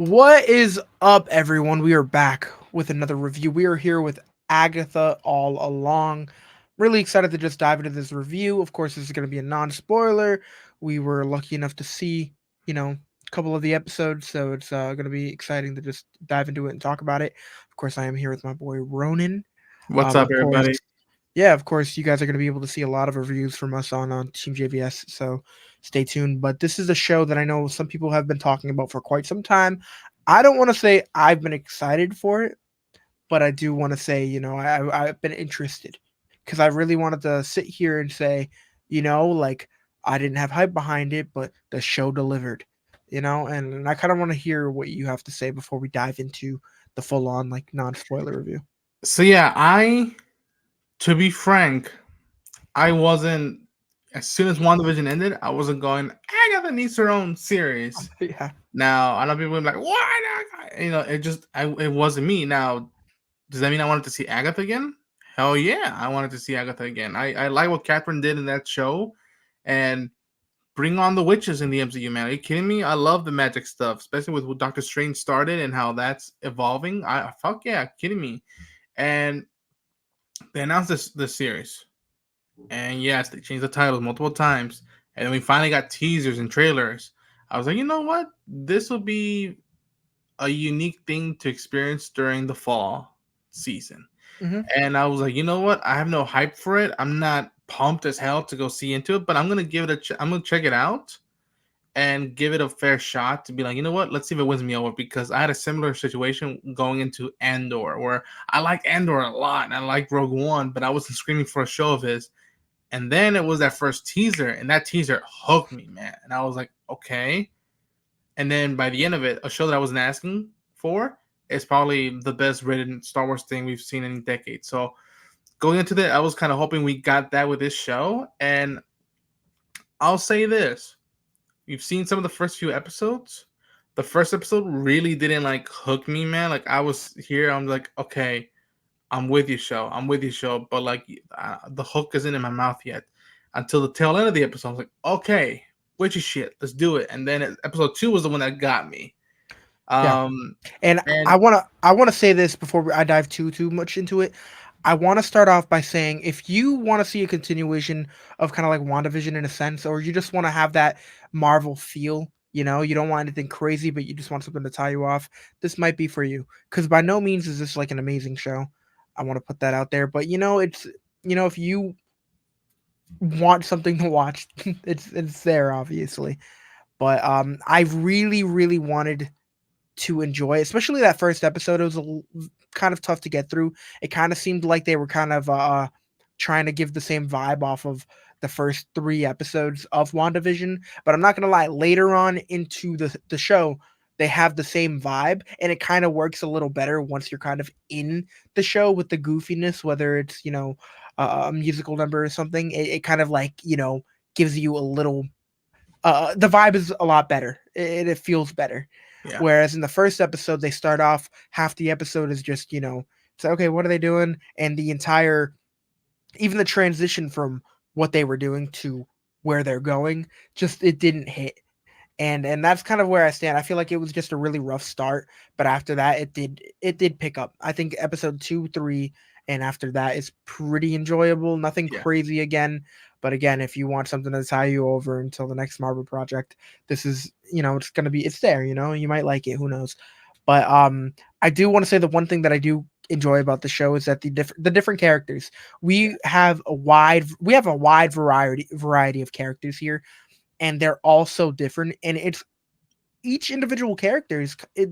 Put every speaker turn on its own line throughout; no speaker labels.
What is up, everyone? We are back with another review. We are here with Agatha all along. Really excited to just dive into this review. Of course, this is going to be a non spoiler. We were lucky enough to see, a couple of the episodes, so it's going to be exciting to just dive into it and talk about it. Of course, I am here with my boy Ronin.
What's up,
Of course,
everybody?
yeah, of course, you guys are going to be able to see a lot of reviews from us on TeamJVS, so stay tuned. But this is a show that I know some people have been talking about for quite some time. I don't want to say I've been excited for it, but I do want to say, I've been interested because I really wanted to sit here and say, like I didn't have hype behind it, but the show delivered, and I kind of want to hear what you have to say before we dive into the full on, like, non spoiler review.
So yeah, to be frank, I wasn't. As soon as WandaVision ended, I wasn't going. Agatha needs her own series.
Yeah.
Now I know people will be like, "Why not?" It wasn't me. Now, does that mean I wanted to see Agatha again? Hell yeah, I wanted to see Agatha again. I like what Catherine did in that show, and bring on the witches in the MCU. Man, are you kidding me? I love the magic stuff, especially with what Doctor Strange started and how that's evolving. I fuck yeah, kidding me. And they announced this series, and yes, they changed the titles multiple times, and then we finally got teasers and trailers. I was like, you know what? This will be a unique thing to experience during the fall season.
Hmm.
And I was like, you know what? I have no hype for it. I'm not pumped as hell to go see into it, but I'm gonna give it I'm gonna check it out and give it a fair shot to be like, you know what? Let's see if it wins me over, because I had a similar situation going into Andor, where I like Andor a lot and I like Rogue One, but I wasn't screaming for a show of his. And then it was that first teaser, and that teaser hooked me, man. And I was like, okay. And then by the end of it, a show that I wasn't asking for is probably the best rated Star Wars thing we've seen in decades. So going into that, I was kind of hoping we got that with this show. And I'll say this: you've seen some of the first few episodes. The first episode really didn't like hook me, man. Like I was here, I'm like, okay, I'm with you, show. I'm with you, show. But like the hook isn't in my mouth yet. Until the tail end of the episode, I was like, okay, witchy shit, let's do it. And then episode 2 was the one that got me.
Yeah.
Um,
And
and
I wanna say this before I dive too much into it. I want to start off by saying if you want to see a continuation of kind of like WandaVision in a sense, or you just want to have that Marvel feel, you don't want anything crazy, but you just want something to tie you off, this might be for you. Because by no means is this like an amazing show. I want to put that out there. But if you want something to watch, it's there obviously. But I really, really wanted to enjoy, especially that first episode. It was kind of tough to get through. It kind of seemed like they were kind of trying to give the same vibe off of the first 3 episodes of WandaVision. But I'm not gonna lie, later on into the show, they have the same vibe, and it kind of works a little better once you're kind of in the show with the goofiness, whether it's a musical number or something. It kind of like gives you a little. The vibe is a lot better. It feels better.
yeah,
Whereas in the first episode, they start off, half the episode is just, it's like, okay, what are they doing? And the entire, even the transition from what they were doing to where they're going, just it didn't hit. And that's kind of where I stand. I feel like it was just a really rough start, but after that, it did pick up. I think episode 2, 3, and after that is pretty enjoyable. Nothing
yeah,
crazy again, but again, if you want something to tie you over until the next Marvel project, this is it's there. You might like it. Who knows? But I do want to say the one thing that I do enjoy about the show is that the different characters, we have a wide variety of characters here, and they're all so different, and it's each individual character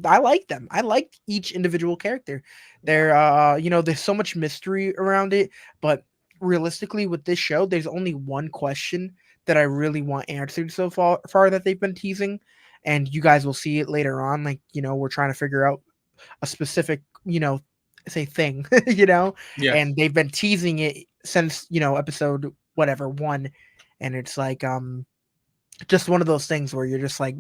I like them. I like each individual character.
yeah,
There's so much mystery around it, but realistically with this show, there's only one question that I really want answered so far that they've been teasing, and you guys will see it later on. Like, we're trying to figure out a specific, say thing,
yes,
and they've been teasing it since, episode whatever 1, and it's like just one of those things where you're just like,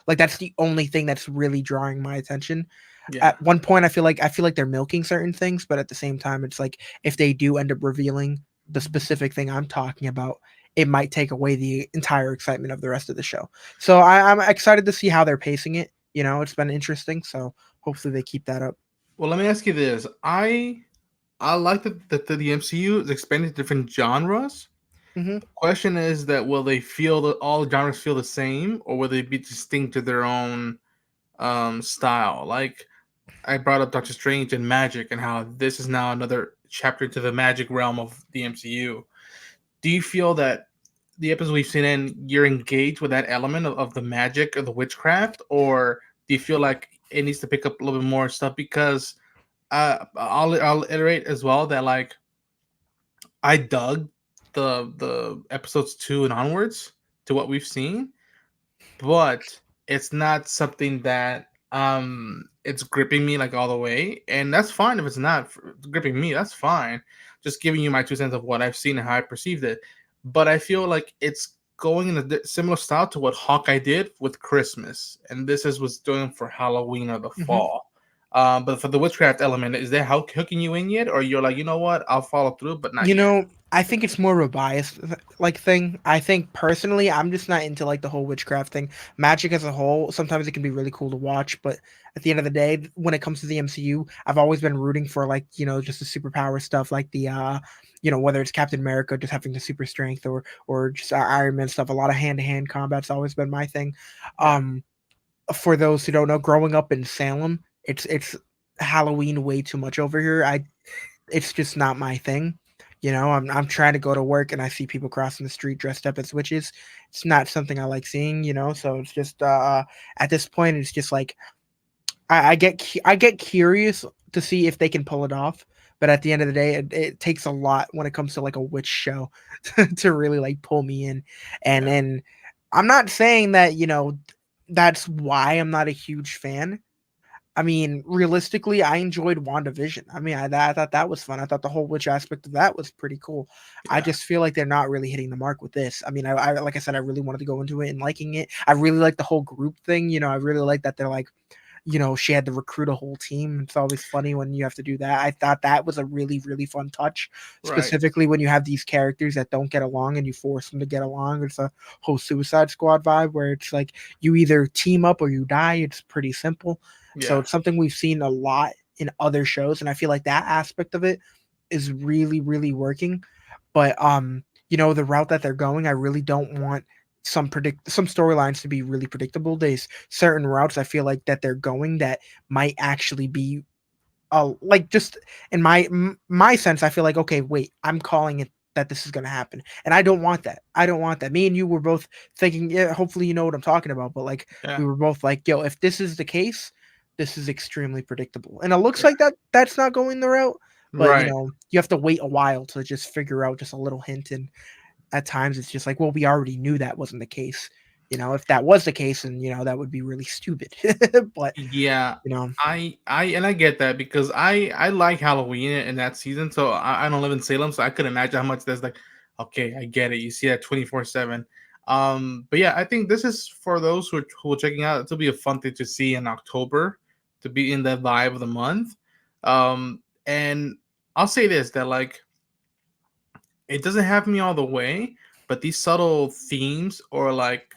like that's the only thing that's really drawing my attention.
yeah,
At one point, I feel like they're milking certain things, but at the same time, it's like if they do end up revealing the specific thing I'm talking about, it might take away the entire excitement of the rest of the show. So I'm excited to see how they're pacing it. It's been interesting. So hopefully they keep that up.
Well, let me ask you this. I like that the MCU is expanding to different genres.
Hmm.
Question is that will they feel that all genres feel the same, or will they be distinct to their own style? Like I brought up Doctor Strange and magic, and how this is now another chapter to the magic realm of the MCU. Do you feel that the episodes we've seen in you're engaged with that element of the magic or the witchcraft, or do you feel like it needs to pick up a little bit more stuff? Because I'll iterate as well that like I dug the episodes 2 and onwards to what we've seen, but it's not something that it's gripping me like all the way, and that's fine if it's not gripping me. That's fine. Just giving you my 2 cents of what I've seen and how I perceived it. But I feel like it's going in a similar style to what Hawkeye did with Christmas, and this is what's doing for Halloween or the
Hmm.
fall. But for the witchcraft element, is that how hooking you in yet, or you're like, you know what, I'll follow through, but not yet?
I think it's more of a bias like thing. I think personally, I'm just not into like the whole witchcraft thing. Magic as a whole, sometimes it can be really cool to watch, but at the end of the day, when it comes to the MCU, I've always been rooting for like just the superpower stuff, like the whether it's Captain America just having the super strength or just Iron Man stuff. A lot of hand to hand combat's always been my thing.
Yeah,
Um, for those who don't know, growing up in Salem, it's Halloween way too much over here. It's just not my thing. I'm trying to go to work and I see people crossing the street dressed up as witches. It's not something I like seeing. So it's just at this point it's just like I get curious to see if they can pull it off. But at the end of the day, it takes a lot when it comes to like a witch show to really like pull me in. And
yeah,
then I'm not saying that, that's why I'm not a huge fan. I mean, realistically, I enjoyed WandaVision. I mean, I thought that was fun. I thought the whole witch aspect of that was pretty cool. I
yeah.
just feel like they're not really hitting the mark with this. I mean, I like I said, I really wanted to go into it and liking it. I really like the whole group thing. I really like that they're like, she had to recruit a whole team. It's always funny when you have to do that. I thought that was a really, really fun touch,
Right.
specifically when you have these characters that don't get along and you force them to get along. It's a whole Suicide Squad vibe where it's like you either team up or you die. It's pretty simple. So
Yeah.
it's something we've seen a lot in other shows, and I feel like that aspect of it is really, really working. But the route that they're going, I really don't want some storylines to be really predictable. There's certain routes I feel like that they're going that might actually be like just in my sense, I feel like okay, wait, I'm calling it that this is going to happen, and I don't want that. I don't want that. Me and you were both thinking, yeah, hopefully you know what I'm talking about, but like
Yeah.
we were both like, yo, if this is the case, this is extremely predictable, and it looks
Yeah.
like that's not going the route. But
Right.
you have to wait a while to just figure out just a little hint, and at times it's just like, well, we already knew that wasn't the case. If that was the case, and that would be really stupid. But
Yeah,
you know,
I get that because I like Halloween in that season. So I don't live in Salem, so I could imagine how much there's like. Okay, I get it. You see that 24/7. But yeah, I think this is for those who are checking out. It'll be a fun thing to see in October, to be in the vibe of the month. And I'll say this that like it doesn't have me all the way, but these subtle themes or like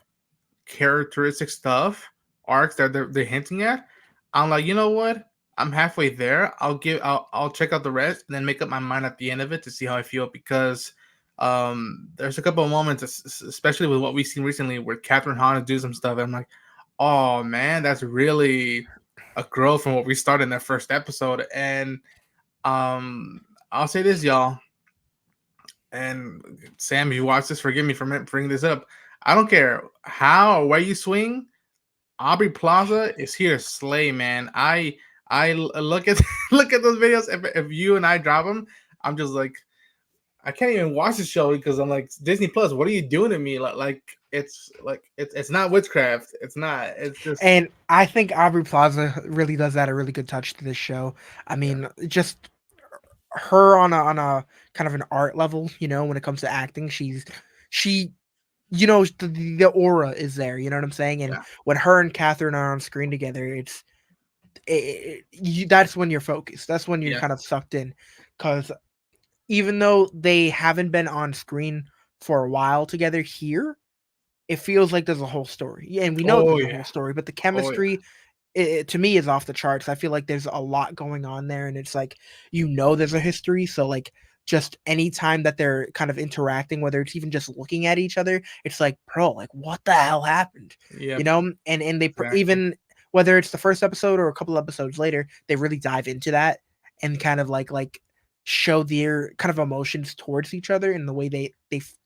characteristic stuff, arcs that they're hinting at, I'm like, you know what? I'm halfway there. I'll check out the rest and then make up my mind at the end of it to see how I feel because there's a couple of moments, especially with what we've seen recently, where Catherine Hahn do some stuff. And I'm like, oh man, that's really a growth from what we started in that first episode. And I'll say this, y'all, and Sam, if you watch this, forgive me for bringing this up. I don't care how or where you swing. Aubrey Plaza is here to slay, man. Look at look at those videos. If you and I drop them, I'm just like I can't even watch the show because I'm like Disney Plus. What are you doing to me? It's not witchcraft. It's not. It's just
and I think Aubrey Plaza really does add a really good touch to this show. I
yeah,
mean, just her on a kind of an art level, when it comes to acting, she the aura is there, you know what I'm saying? And
yeah,
when her and Catherine are on screen together, that's when you're focused. That's when you're
yeah.
kind of sucked in, because even though they haven't been on screen for a while together here, it feels like there's a whole story. Yeah, and we know
Oh
there's a
yeah,
whole story, but the
oh yeah,
chemistry to me is off the charts. I feel like there's a lot going on there, and it's like there's a history. So like just any time that they're kind of interacting, whether it's even just looking at each other, it's like, bro, like what the hell happened? You
Yep,
know, and
exactly.
even whether it's the first episode or a couple episodes later, they really dive into that and kind of like show their kind of emotions towards each other in the way they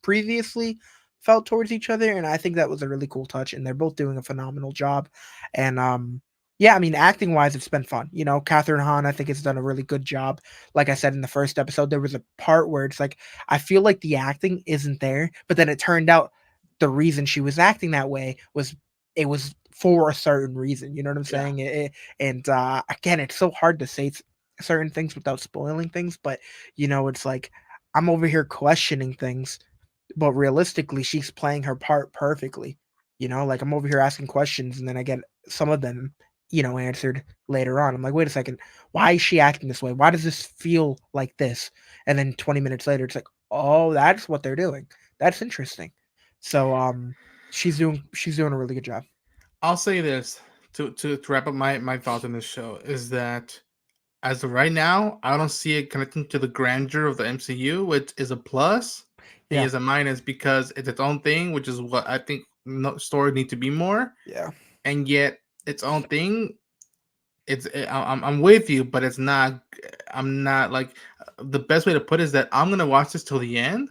previously felt towards each other, and I think that was a really cool touch, and they're both doing a phenomenal job. And yeah, I mean, acting wise, it's been fun. Catherine Hahn, I think, has done a really good job. Like I said in the first episode, there was a part where it's like I feel like the acting isn't there, but then it turned out the reason she was acting that way was it was for a certain reason. You know what I'm
Yeah.
saying? And again, it's so hard to say certain things without spoiling things, but it's like I'm over here questioning things, but realistically, she's playing her part perfectly. Like I'm over here asking questions, and then I get some of them, answered later on. I'm like, wait a second, why is she acting this way? Why does this feel like this? And then 20 minutes later, it's like, oh, that's what they're doing. That's interesting. So, she's doing a really good job.
I'll say this to wrap up my thoughts on this show is that as of right now, I don't see it connecting to the grandeur of the MCU, which is a plus. He
Yeah,
is a minus because it's its own thing, which is what I think stories need to be more.
yeah,
And yet, its own thing. I'm with you, but it's not. I'm not like the best way to put it is that I'm gonna watch this till the end.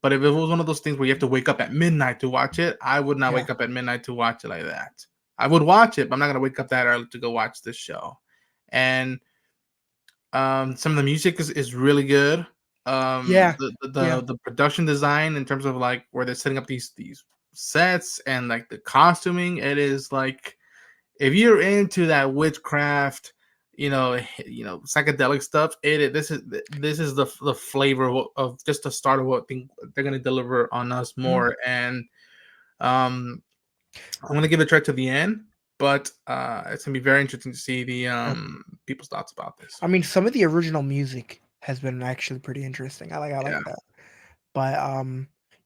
But if it was one of those things where you have to wake up at midnight to watch it, I would not
yeah.
wake up at midnight to watch it like that. I would watch it, but I'm not gonna wake up that early to go watch this show. And some of the music is really good.
Yeah, yeah.
The production design in terms of like where they're setting up these sets and like the costuming, it is like if you're into that witchcraft, psychedelic stuff, this is the flavor of just the start of what they're gonna deliver on us
Mhm.
more. And um, I'm gonna give it a try to the end, but it's gonna be very interesting to see the
Yeah.
people's thoughts about this.
I mean, some of the original music has been actually pretty interesting. I like
Yeah,
that. But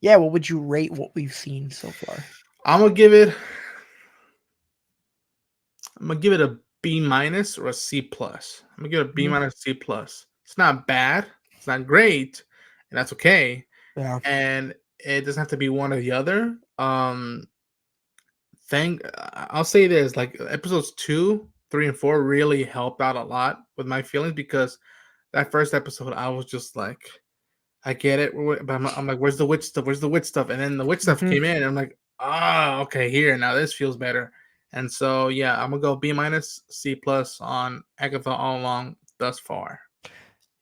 yeah, what would you rate what we've seen so far?
I'm gonna give it. I'm gonna give it a B minus or a C plus. I'm gonna give it a B
Mhm.
minus C plus. It's not bad. It's not great, and that's okay.
Yeah.
And it doesn't have to be one or the other. I'll say this: like episodes 2, 3, and 4 really helped out a lot with my feelings because that first episode I was just like, I get it, but I'm like, where's the witch stuff? Where's the witch stuff? And then the witch stuff
Mhm.
came in, and I'm like, ah, okay, here now this feels better. And so yeah, I'm gonna go B minus C plus on Agatha all along thus far.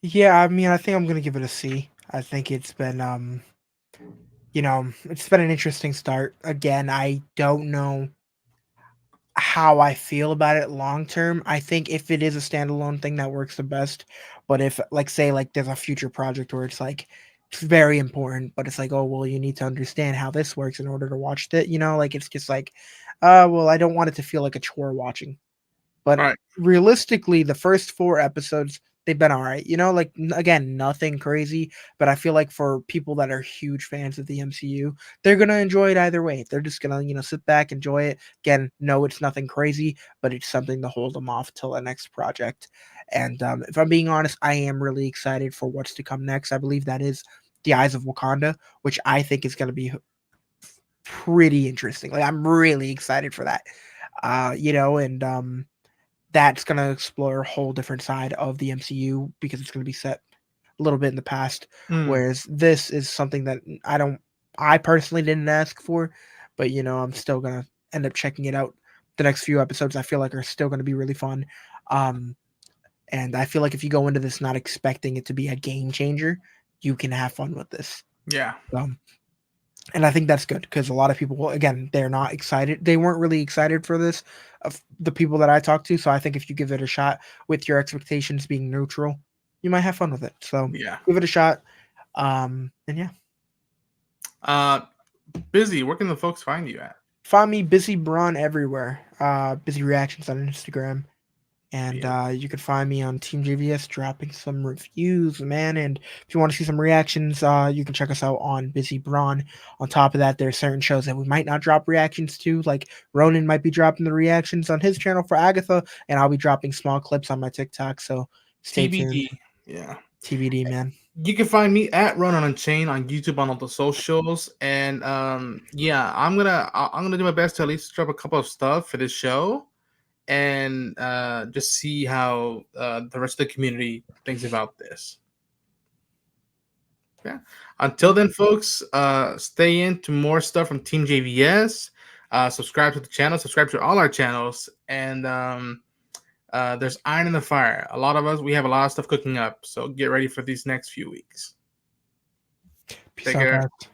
Yeah, I mean, I think I'm gonna give it a C. I think it's been an interesting start. Again, I don't know how I feel about it long term. I think if it is a standalone thing that works the best, but if like say like there's a future project where it's like it's very important, but it's like, oh well, you need to understand how this works in order to watch it. Like it's just like, well, I don't want it to feel like a chore watching.
All
But
right,
realistically, the first 4 episodes, they've been alright, like, n again, nothing crazy, but I feel like for people that are huge fans of the MCU, they're gonna enjoy it either way. They're just gonna, sit back, enjoy it. Again, no, it's nothing crazy, but it's something to hold them off till the next project. And, if I'm being honest, I am really excited for what's to come next. I believe that is The Eyes of Wakanda, which I think is gonna be pretty interesting. Like, I'm really excited for that. And, that's gonna explore a whole different side of the MCU because it's gonna be set a little bit in the past,
mm,
whereas this is something that I personally didn't ask for, but, I'm still gonna end up checking it out. The next few episodes I feel like are still gonna be really fun, um, and I feel like if you go into this not expecting it to be a game changer, you can have fun with this.
yeah,
Um and I think that's good because a lot of people, well, again, they're not excited. They weren't really excited for this, of the people that I talked to. So I think if you give it a shot with your expectations being neutral, you might have fun with it. So
yeah.
give it a shot. And yeah,
Uh, Busy. Where can the folks find you at?
find me Busy Braun everywhere. Busy Reactions on Instagram, And
Beautiful.
you can find me on TeamJVS dropping some reviews, man. And if you want to see some reactions, you can check us out on Busy Brawn. On top of that, there are certain shows that we might not drop reactions to, like Ronin might be dropping the reactions on his channel for Agatha, and I'll be dropping small clips on my TikTok. So stay tuned.
TBD. Yeah.
TBD, man.
You can find me at Ronin Unchained on YouTube on all the socials, and yeah, I'm gonna do my best to at least drop a couple of stuff for this show, and just see how the rest of the community thinks about this. Yeah. Until then, folks, stay in to more stuff from Team JVS. Subscribe to the channel, subscribe to all our channels, and there's iron in the fire. A lot of us, we have a lot of stuff cooking up, so get ready for these next few weeks.
Peace
Take
out,
care.
guys.